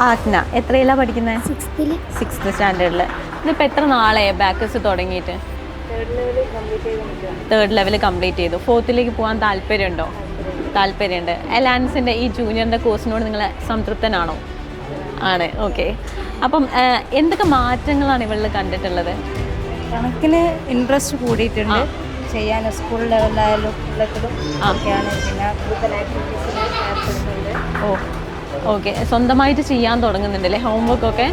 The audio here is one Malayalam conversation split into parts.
ആജ്ഞ എത്രയിലാണ് പഠിക്കുന്നത്? 6th സ്റ്റാൻഡേർഡിൽ. ഇതിപ്പോൾ എത്ര നാളായി ബാക്കേഴ്സ് തുടങ്ങിയിട്ട്? തേർഡ് ലെവൽ കംപ്ലീറ്റ് ചെയ്തു. 4th പോകാൻ താല്പര്യമുണ്ടോ? താല്പര്യമുണ്ട്. അലാൻസിൻ്റെ ഈ ജൂനിയറിൻ്റെ കോഴ്സിനോട് നിങ്ങൾ സംതൃപ്തനാണോ? ആണ്. ഓക്കെ. അപ്പം എന്തൊക്കെ മാറ്റങ്ങളാണ് ഇവളിൽ കണ്ടിട്ടുള്ളത്? കണക്കിന് ഇൻട്രസ്റ്റ് കൂടിയിട്ടുണ്ട് ചെയ്യാൻ. സ്കൂൾ ലെവലിലായാലും ഒക്കെയാണ്. പിന്നെ കൂടുതൽ ആക്ടിവിറ്റീസിൽ ഏർപ്പെടുന്നുണ്ട്. ഓക്കെ. സ്വന്തമായിട്ട് ചെയ്യാൻ തുടങ്ങുന്നുണ്ട് അല്ലേ? ഹോംവർക്കൊക്കെ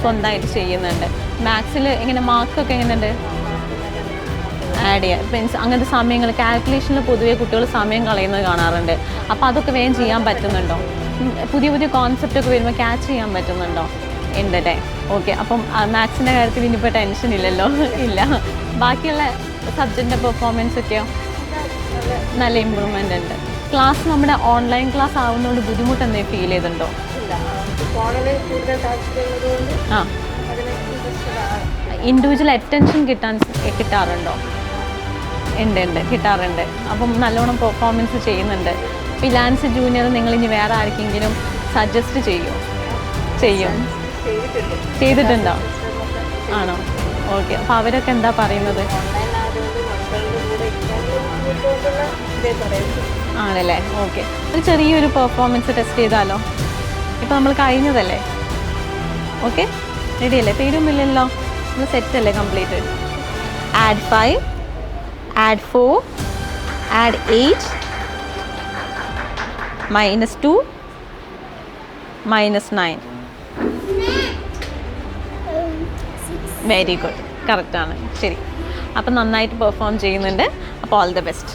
സ്വന്തമായിട്ട് ചെയ്യുന്നുണ്ട്. മാത്സിൽ എങ്ങനെ മാർക്കൊക്കെ എങ്ങനെയുണ്ട്? ആഡ് ചെയ്യുക. മീൻസ് അങ്ങനത്തെ സമയങ്ങൾ കാൽക്കുലേഷനിൽ പൊതുവേ കുട്ടികൾ സമയം കളയുന്നത് കാണാറുണ്ട്. അപ്പോൾ അതൊക്കെ വേഗം ചെയ്യാൻ പറ്റുന്നുണ്ടോ? പുതിയ പുതിയ കോൺസെപ്റ്റൊക്കെ വരുമ്പോൾ ക്യാച്ച് ചെയ്യാൻ പറ്റുന്നുണ്ടോ? ഉണ്ടല്ലേ. ഓക്കെ. അപ്പം മാത്സിൻ്റെ കാര്യത്തിൽ ഇനിയിപ്പോൾ ടെൻഷൻ ഇല്ലല്ലോ? ഇല്ല. ബാക്കിയുള്ള സബ്ജക്റ്റിൻ്റെ പെർഫോമൻസ് ഒക്കെയോ? നല്ല ഇമ്പ്രൂവ്മെൻ്റ് ഉണ്ട്. ക്ലാസ് നമ്മുടെ ഓൺലൈൻ ക്ലാസ് ആവുന്നതുകൊണ്ട് ബുദ്ധിമുട്ട് എന്തെങ്കിലും ഫീൽ ചെയ്തിട്ടുണ്ടോ? ആ, ഇൻഡിവിജ്വൽ അറ്റൻഷൻ കിട്ടാറുണ്ടോ? ഉണ്ട്, കിട്ടാറുണ്ട്. അപ്പം നല്ലോണം പെർഫോമൻസ് ചെയ്യുന്നുണ്ട്. ഇലാൻസ് ജൂനിയർ നിങ്ങൾ ഇനി വേറെ ആർക്കെങ്കിലും സജസ്റ്റ് ചെയ്തിട്ടുണ്ടോ? ആണോ? ഓക്കെ. അപ്പോൾ അവരൊക്കെ എന്താ പറയുന്നത്? ആണല്ലേ. ഓക്കെ. ഒരു ചെറിയൊരു പെർഫോമൻസ് ടെസ്റ്റ് ചെയ്താലോ? ഇപ്പോൾ നമ്മൾ കഴിഞ്ഞതല്ലേ? ഓക്കെ, റെഡിയല്ലേ? പേരുമില്ലല്ലോ, നമ്മൾ സെറ്റല്ലേ complete? add 5, add 4, add 8, -2, -9. Very good, കറക്റ്റാണ്. ശരി. അപ്പം നന്നായിട്ട് പെർഫോം ചെയ്യുന്നുണ്ട്. അപ്പോൾ ഓൾ ദി ബെസ്റ്റ്.